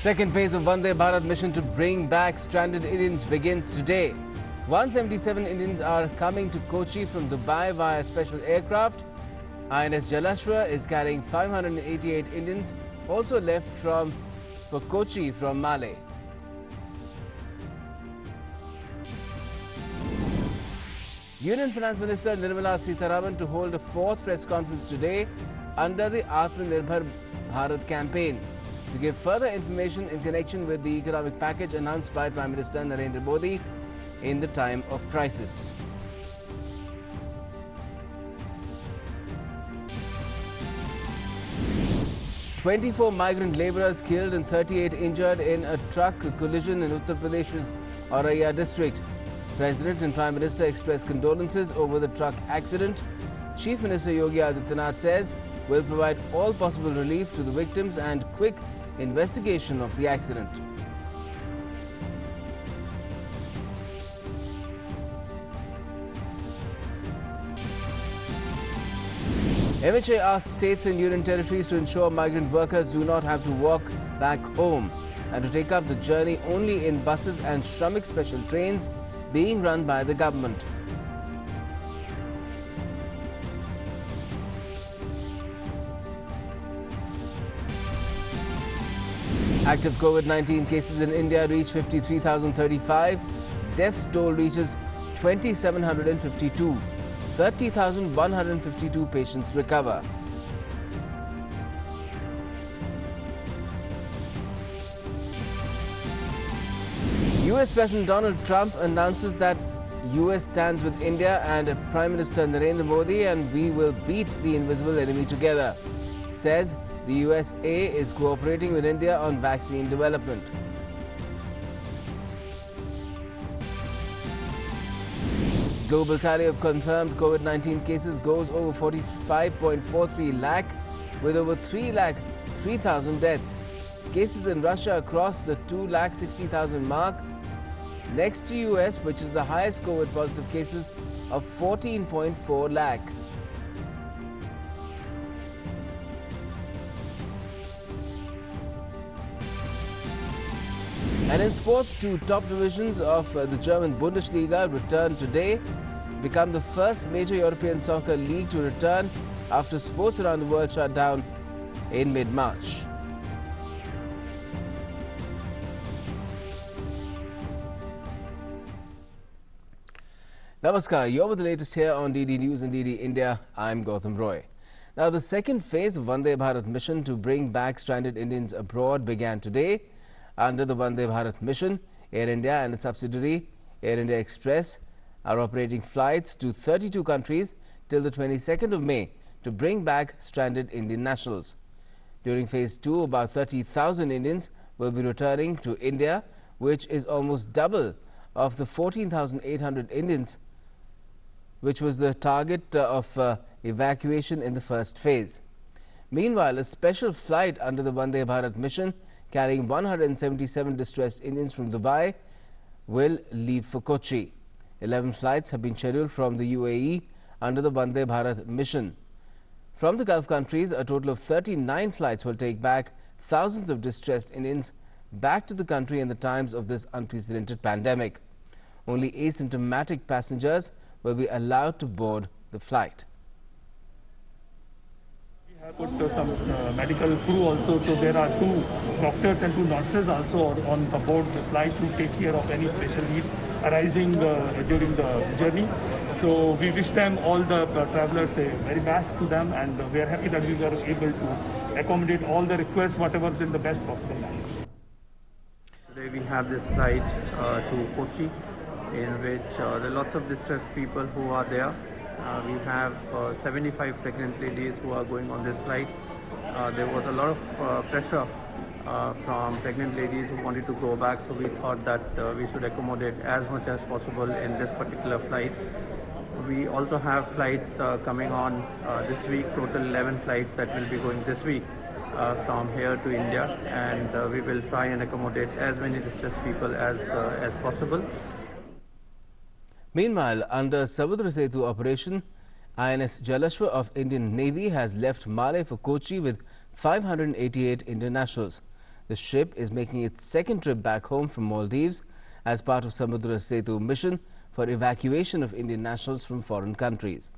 Second phase of Vande Bharat mission to bring back stranded Indians begins today. 177 Indians are coming to Kochi from Dubai via special aircraft. INS Jalashwa is carrying 588 Indians also left for Kochi from Malé. Union Finance Minister Nirmala Sitharaman to hold a fourth press conference today under the Atmanirbhar Bharat campaign to give further information in connection with the economic package announced by Prime Minister Narendra Modi in the time of crisis. "24 migrant labourers killed and 38 injured in a truck collision in Uttar Pradesh's Auraiya district. President and Prime Minister express condolences over the truck accident. Chief Minister Yogi Adityanath says will provide all possible relief to the victims and quick investigation of the accident. MHA asks states and union territories to ensure migrant workers do not have to walk back home and to take up the journey only in buses and Shramik special trains being run by the government. Active COVID-19 cases in India reach 53,035. Death toll reaches 2,752. 30,152 patients recover. US President Donald Trump announces that US stands with India and Prime Minister Narendra Modi and we will beat the invisible enemy together. Says the USA is cooperating with India on vaccine development. Global tally of confirmed COVID-19 cases goes over 45.43 lakh with over 3,03,000 deaths. Cases in Russia across the 2,60,000 mark. Next to US, which is the highest COVID positive cases of 14.4 lakh. And in sports, two top divisions of the German Bundesliga return today, become the first major European soccer league to return after sports around the world shut down in mid-March. Namaskar, you're with the latest here on DD News and DD India. I'm Gautam Roy. Now, the second phase of Vande Bharat mission to bring back stranded Indians abroad began today. Under the Vande Bharat mission, Air India and its subsidiary Air India Express are operating flights to 32 countries till the 22nd of May to bring back stranded Indian nationals. During phase 2, about 30,000 Indians will be returning to India, which is almost double of the 14,800 Indians, which was the target of evacuation in the first phase. Meanwhile, a special flight under the Vande Bharat mission carrying 177 distressed Indians from Dubai will leave for Kochi. 11 flights have been scheduled from the UAE under the Vande Bharat mission. From the Gulf countries, a total of 39 flights will take back thousands of distressed Indians back to the country in the times of this unprecedented pandemic. Only asymptomatic passengers will be allowed to board the flight. We have put some medical crew also, so there are 2 doctors and 2 nurses also on the board the flight to take care of any special need arising during the journey. So we wish them, all the travelers, a very best to them, and we are happy that we were able to accommodate all the requests, whatever is in the best possible manner. Today we have this flight to Kochi, in which there are lots of distressed people who are there. We have 75 pregnant ladies who are going on this flight. There was a lot of pressure from pregnant ladies who wanted to go back, so we thought that we should accommodate as much as possible in this particular flight. We also have flights coming on this week, total 11 flights that will be going this week from here to India, and we will try and accommodate as many distressed people as possible. Meanwhile, under Samudra Setu operation, INS Jalashwa of Indian Navy has left Malé for Kochi with 588 Indian nationals. The ship is making its second trip back home from Maldives as part of Samudra Setu mission for evacuation of Indian nationals from foreign countries.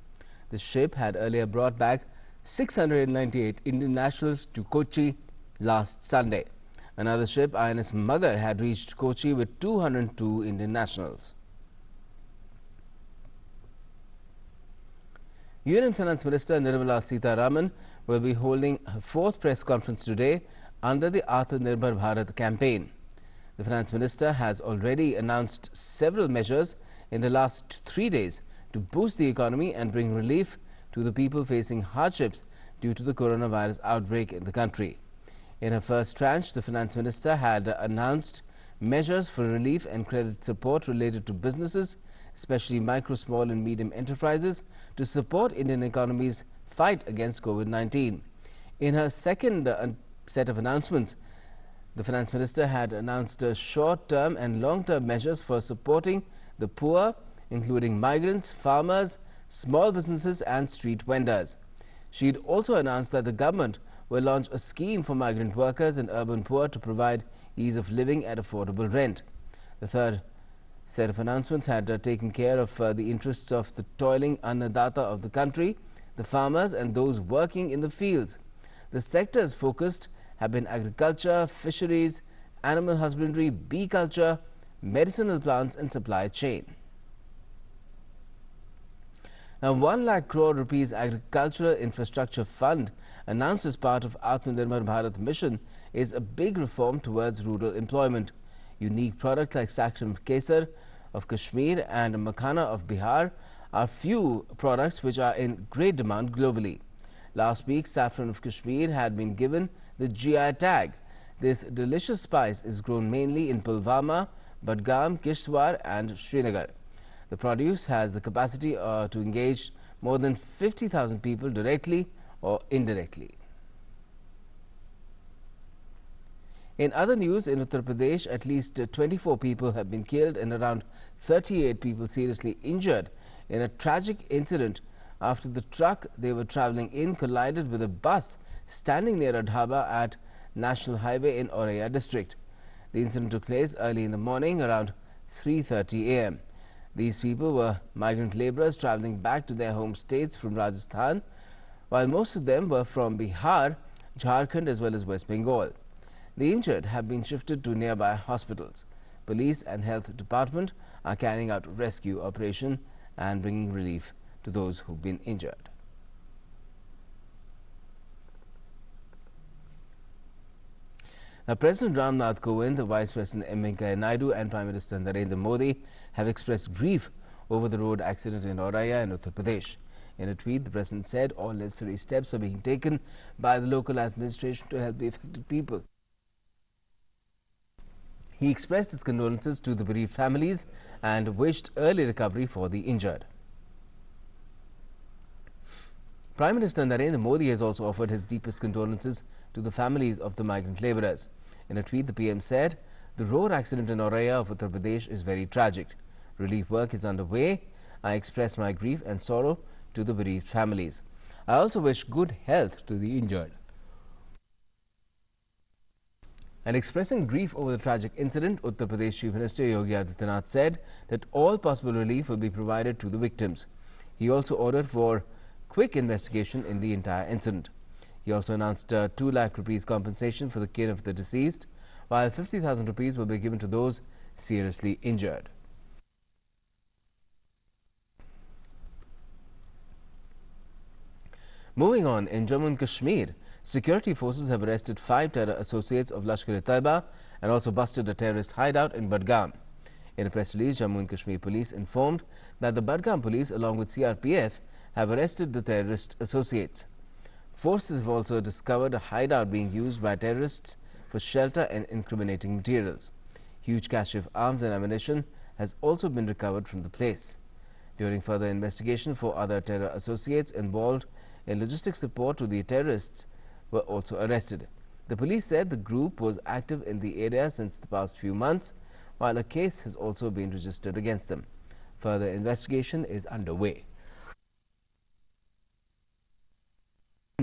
The ship had earlier brought back 698 Indian nationals to Kochi last Sunday. Another ship, INS Magar, had reached Kochi with 202 Indian nationals. Union Finance Minister Nirmala Sitharaman will be holding her fourth press conference today under the Atmanirbhar Bharat campaign. The Finance Minister has already announced several measures in the last 3 days to boost the economy and bring relief to the people facing hardships due to the coronavirus outbreak in the country. In her first tranche, the Finance Minister had announced measures for relief and credit support related to businesses, especially micro, small and medium enterprises, to support Indian economy's fight against COVID-19. In her second set of announcements, the Finance Minister had announced short-term and long-term measures for supporting the poor, including migrants, farmers, small businesses and street vendors. She had also announced that the government will launch a scheme for migrant workers and urban poor to provide ease of living at affordable rent. The third set of announcements had taken care of the interests of the toiling annadata of the country, the farmers and those working in the fields. The sectors focused have been agriculture, fisheries, animal husbandry, bee culture, medicinal plants and supply chain. Now, 1 lakh crore rupees agricultural infrastructure fund announced as part of Atmanirbhar Bharat mission is a big reform towards rural employment. Unique products like saffron kesar of Kashmir and makhana of Bihar are few products which are in great demand globally. Last week, saffron of Kashmir had been given the GI tag. This delicious spice is grown mainly in Pulwama, Budgam, Kishtwar and Srinagar. The produce has the capacity to engage more than 50,000 people directly or indirectly. In other news, in Uttar Pradesh, at least 24 people have been killed and around 38 people seriously injured in a tragic incident after the truck they were travelling in collided with a bus standing near a dhaba at National Highway in Auraiya district. The incident took place early in the morning around 3:30 a.m. These people were migrant labourers travelling back to their home states from Rajasthan, while most of them were from Bihar, Jharkhand as well as West Bengal. The injured have been shifted to nearby hospitals. Police and health department are carrying out rescue operation and bringing relief to those who've been injured. Now, President Ram Nath Kovind, the Vice President M. Venkaiah Naidu and Prime Minister Narendra Modi have expressed grief over the road accident in Auraiya in Uttar Pradesh. In a tweet, the President said all necessary steps are being taken by the local administration to help the affected people. He expressed his condolences to the bereaved families and wished early recovery for the injured. Prime Minister Narendra Modi has also offered his deepest condolences to the families of the migrant labourers. In a tweet, the PM said, "The road accident in Auraiya of Uttar Pradesh is very tragic. Relief work is underway. I express my grief and sorrow to the bereaved families. I also wish good health to the injured." And expressing grief over the tragic incident, Uttar Pradesh Chief Minister Yogi Adityanath said that all possible relief will be provided to the victims. He also ordered for quick investigation in the entire incident. He also announced 2 lakh rupees compensation for the kin of the deceased, while 50,000 rupees will be given to those seriously injured. Moving on, in Jammu and Kashmir, security forces have arrested 5 terror associates of Lashkar-e-Taiba and also busted a terrorist hideout in Budgam. In a press release, Jammu and Kashmir police informed that the Budgam police, along with CRPF, have arrested the terrorist associates. Forces have also discovered a hideout being used by terrorists for shelter and incriminating materials. Huge cache of arms and ammunition has also been recovered from the place. During further investigation, 4 other terror associates involved in logistic support to the terrorists were also arrested. The police said the group was active in the area since the past few months, while a case has also been registered against them. Further investigation is underway.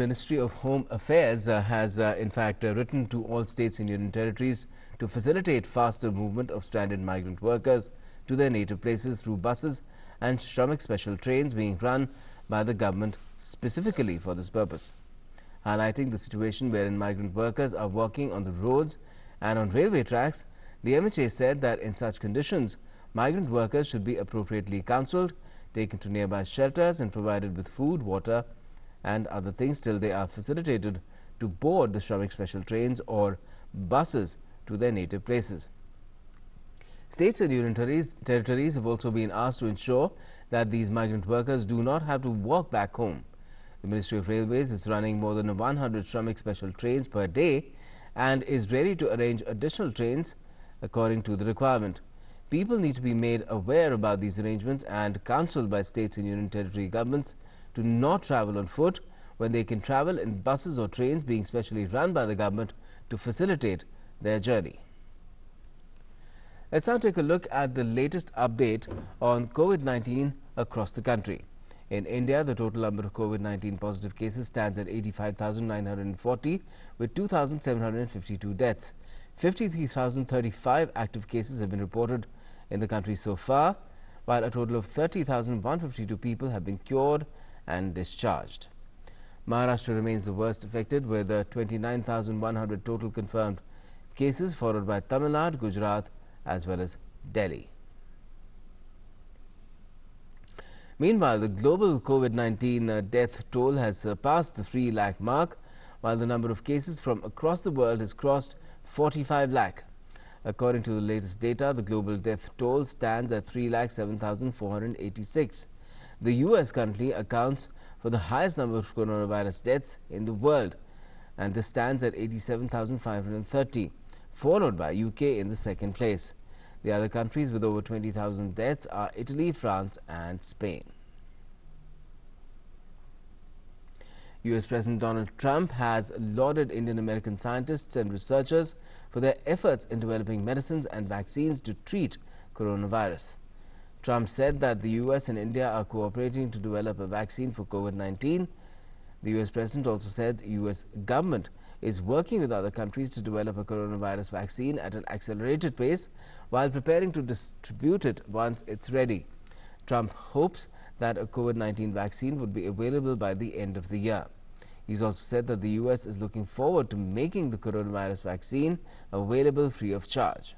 Ministry of Home Affairs has in fact written to all states and union territories to facilitate faster movement of stranded migrant workers to their native places through buses and Shramik special trains being run by the government specifically for this purpose. Highlighting the situation wherein migrant workers are working on the roads and on railway tracks, the MHA said that in such conditions, migrant workers should be appropriately counselled, taken to nearby shelters and provided with food, water and other things till they are facilitated to board the Shramik special trains or buses to their native places. States and union territories have also been asked to ensure that these migrant workers do not have to walk back home. The Ministry of Railways is running more than 100 Shramik special trains per day and is ready to arrange additional trains according to the requirement. People need to be made aware about these arrangements and counselled by states and union territory governments to not travel on foot when they can travel in buses or trains being specially run by the government to facilitate their journey. Let's now take a look at the latest update on COVID-19 across the country. In India, the total number of COVID-19 positive cases stands at 85,940 with 2,752 deaths. 53,035 active cases have been reported in the country so far, while a total of 30,152 people have been cured and discharged. Maharashtra remains the worst affected with 29,100 total confirmed cases, followed by Tamil Nadu, Gujarat as well as Delhi. Meanwhile, the global COVID-19 death toll has surpassed the 3 lakh mark, while the number of cases from across the world has crossed 45 lakh. According to the latest data, the global death toll stands at 3,07,486. The US currently accounts for the highest number of coronavirus deaths in the world, and this stands at 87,530, followed by UK in the second place. The other countries with over 20,000 deaths are Italy, France and Spain. US President Donald Trump has lauded Indian American scientists and researchers for their efforts in developing medicines and vaccines to treat coronavirus. Trump said that the US and India are cooperating to develop a vaccine for COVID-19. The US President also said US government is working with other countries to develop a coronavirus vaccine at an accelerated pace while preparing to distribute it once it's ready. Trump hopes that a COVID-19 vaccine would be available by the end of the year. He's also said that the US is looking forward to making the coronavirus vaccine available free of charge.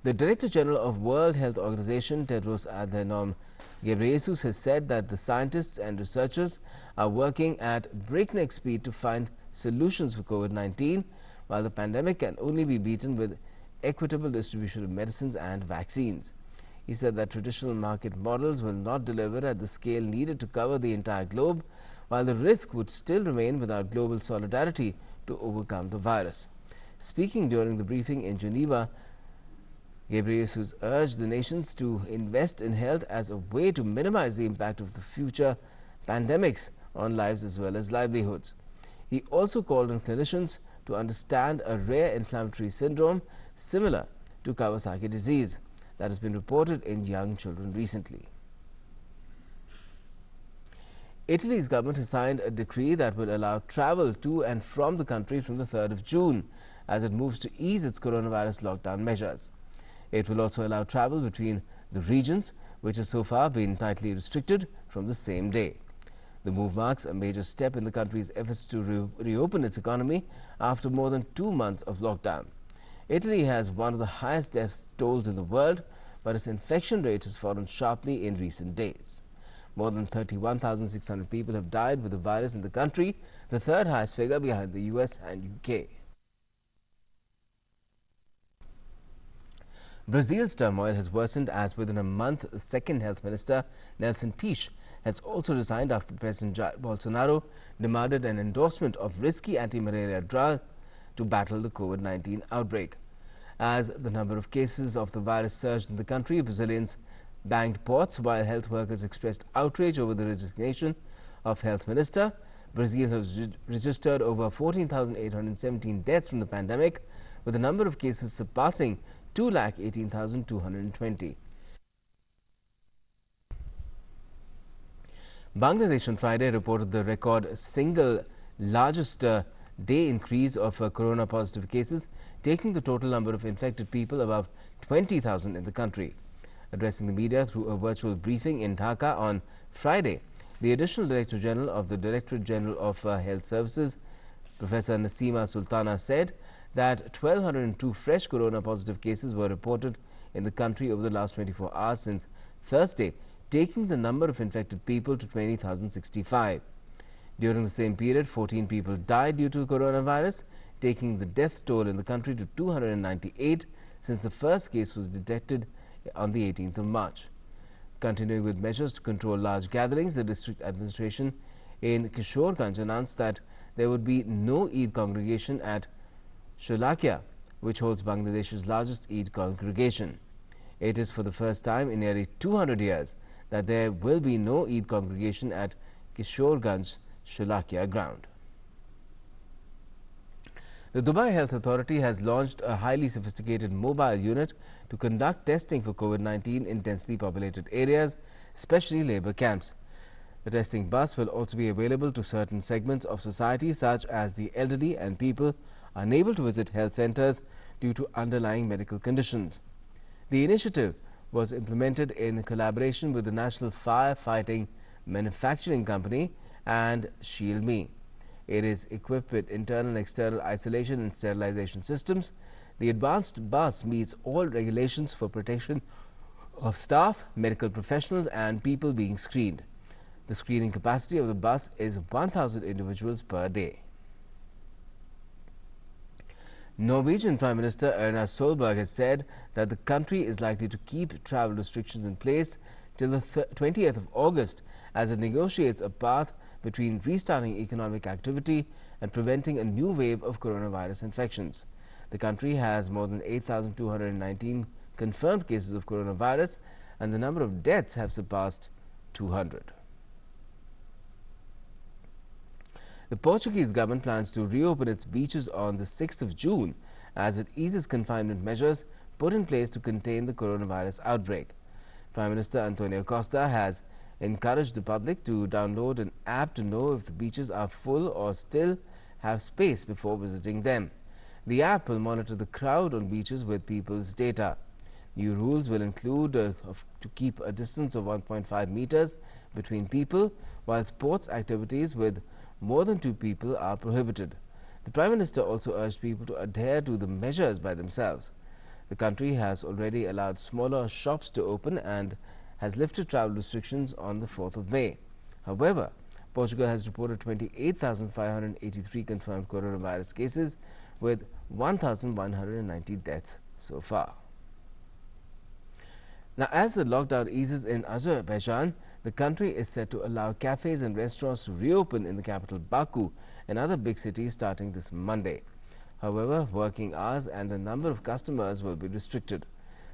The Director General of World Health Organization, Tedros Adhanom Ghebreyesus, has said that the scientists and researchers are working at breakneck speed to find solutions for COVID-19, while the pandemic can only be beaten with equitable distribution of medicines and vaccines. He said that traditional market models will not deliver at the scale needed to cover the entire globe, while the risk would still remain without global solidarity to overcome the virus. Speaking during the briefing in Geneva, Ghebreyesus urged the nations to invest in health as a way to minimize the impact of the future pandemics on lives as well as livelihoods. He also called on clinicians to understand a rare inflammatory syndrome similar to Kawasaki disease that has been reported in young children recently. Italy's government has signed a decree that will allow travel to and from the country from the 3rd of June as it moves to ease its coronavirus lockdown measures. It will also allow travel between the regions, which has so far been tightly restricted, from the same day. The move marks a major step in the country's efforts to reopen its economy after more than 2 months of lockdown. Italy has one of the highest death tolls in the world, but its infection rate has fallen sharply in recent days. More than 31,600 people have died with the virus in the country, the third highest figure behind the US and UK. Brazil's turmoil has worsened as within a month, the second health minister, Nelson Teich, has also resigned after President Jair Bolsonaro demanded an endorsement of risky anti-malaria drug to battle the COVID-19 outbreak. As the number of cases of the virus surged in the country, Brazilians banged pots while health workers expressed outrage over the resignation of health minister. Brazil has registered over 14,817 deaths from the pandemic, with the number of cases surpassing 2,18,220. Bangladesh on Friday reported the record single largest day increase of corona positive cases, taking the total number of infected people above 20,000 in the country. Addressing the media through a virtual briefing in Dhaka on Friday, the Additional Director General of the Directorate General of Health Services, Professor Nasima Sultana, said that 1,202 fresh corona positive cases were reported in the country over the last 24 hours since Thursday, taking the number of infected people to 20,065. During the same period, 14 people died due to coronavirus, taking the death toll in the country to 298 since the first case was detected on the 18th of March. Continuing with measures to control large gatherings, the district administration in Kishoreganj announced that there would be no Eid congregation at Sholakia, which holds Bangladesh's largest Eid congregation. It is for the first time in nearly 200 years that there will be no Eid congregation at Kishoreganj Sholakia ground. The Dubai Health Authority has launched a highly sophisticated mobile unit to conduct testing for COVID-19 in densely populated areas, especially labor camps. The testing bus will also be available to certain segments of society such as the elderly and people unable to visit health centers due to underlying medical conditions. The initiative was implemented in collaboration with the National Firefighting Manufacturing Company and Shield Me. It is equipped with internal and external isolation and sterilization systems. The advanced bus meets all regulations for protection of staff, medical professionals and people being screened. The screening capacity of the bus is 1,000 individuals per day. Norwegian Prime Minister Erna Solberg has said that the country is likely to keep travel restrictions in place till the 20th of August as it negotiates a path between restarting economic activity and preventing a new wave of coronavirus infections. The country has more than 8,219 confirmed cases of coronavirus and the number of deaths have surpassed 200. The Portuguese government plans to reopen its beaches on the 6th of June as it eases confinement measures put in place to contain the coronavirus outbreak. Prime Minister António Costa has encouraged the public to download an app to know if the beaches are full or still have space before visiting them. The app will monitor the crowd on beaches with people's data. New rules will include to keep a distance of 1.5 meters between people, while sports activities with more than 2 people are prohibited. The Prime Minister also urged people to adhere to the measures by themselves. The country has already allowed smaller shops to open and has lifted travel restrictions on the 4th of May. However, Portugal has reported 28,583 confirmed coronavirus cases with 1,190 deaths so far. Now, as the lockdown eases in Azerbaijan, the country is set to allow cafes and restaurants to reopen in the capital Baku and other big cities starting this Monday. However, working hours and the number of customers will be restricted.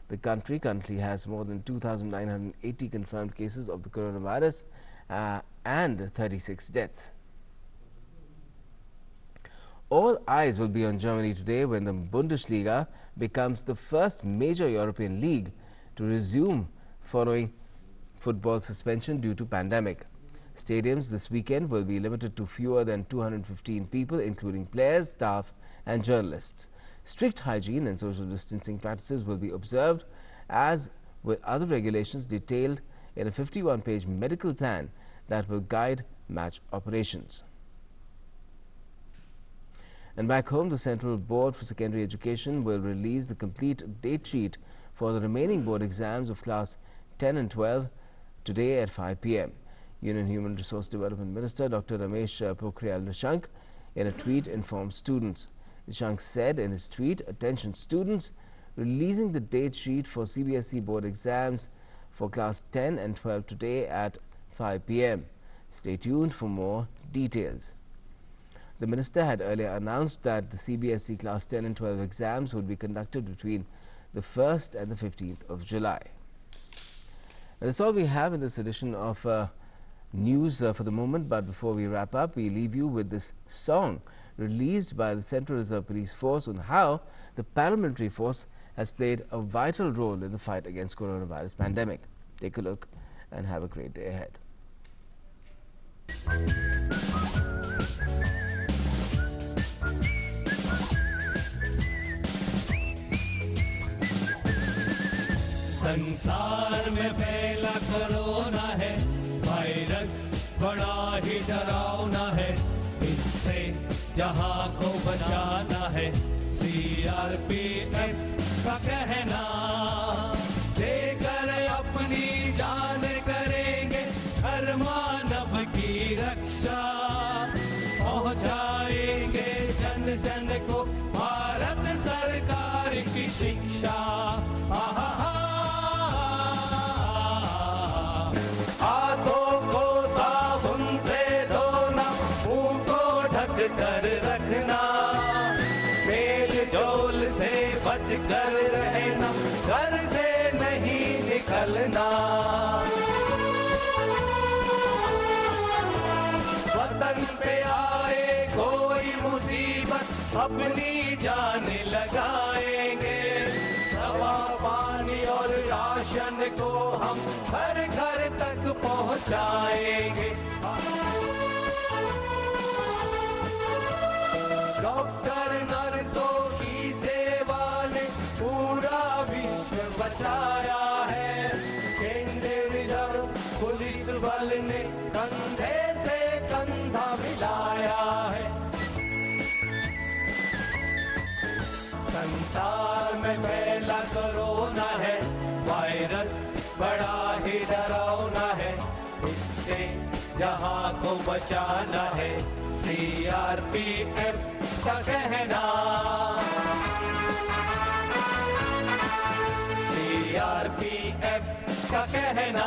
The country currently has more than 2,980 confirmed cases of the coronavirus and 36 deaths. All eyes will be on Germany today when the Bundesliga becomes the first major European league to resume following football suspension due to pandemic. Stadiums this weekend will be limited to fewer than 215 people, including players, staff and journalists. Strict hygiene and social distancing practices will be observed, as with other regulations detailed in a 51-page medical plan that will guide match operations. And back home, the Central Board for Secondary Education will release the complete date sheet for the remaining board exams of class 10 and 12 today at 5 p.m. Union Human Resource Development Minister Dr. Ramesh Pokhriyal Nishank in a tweet informed students. Nishank said in his tweet, "Attention students, releasing the date sheet for CBSE board exams for class 10 and 12 today at 5 p.m. Stay tuned for more details." The minister had earlier announced that the CBSE class 10 and 12 exams would be conducted between the 1st and the 15th of July. And that's all we have in this edition of news for the moment. But before we wrap up, we leave you with this song released by the Central Reserve Police Force on how the paramilitary force has played a vital role in the fight against coronavirus pandemic. Take a look and have a great day ahead. संसार में फैला corona है virus, बड़ा ही डरावना है, इससे जहां को बचाना है। सीआरपीएफ का कहना, देकर अपनी जान करेंगे हर मानव की रक्षा, पहुंचाएंगे जन जन को भारत सरकार की शिक्षा। हाथों को साबुन से धोना, मुंह को ढक कर रखना, मेल जोल से बच कर रहना, घर से नहीं निकलना। वतन पे आए कोई मुसीबत, अपनी जान लगाएंगे, दवा पानी और राशन को हम घर घर तक पहुंचाएंगे। डॉक्टर नर्सों की सेवा ने पूरा विश्व बचाया है, केंद्रीय रिजर्व पुलिस बल ने कंधे से कंधा मिलाया है। संसार में फैला कोरोना है वायरस, बड़ा ही डरावना है, इससे जहां को बचाना है। सीआरपीएफ का कहना, सीआरपीएफ का कहना।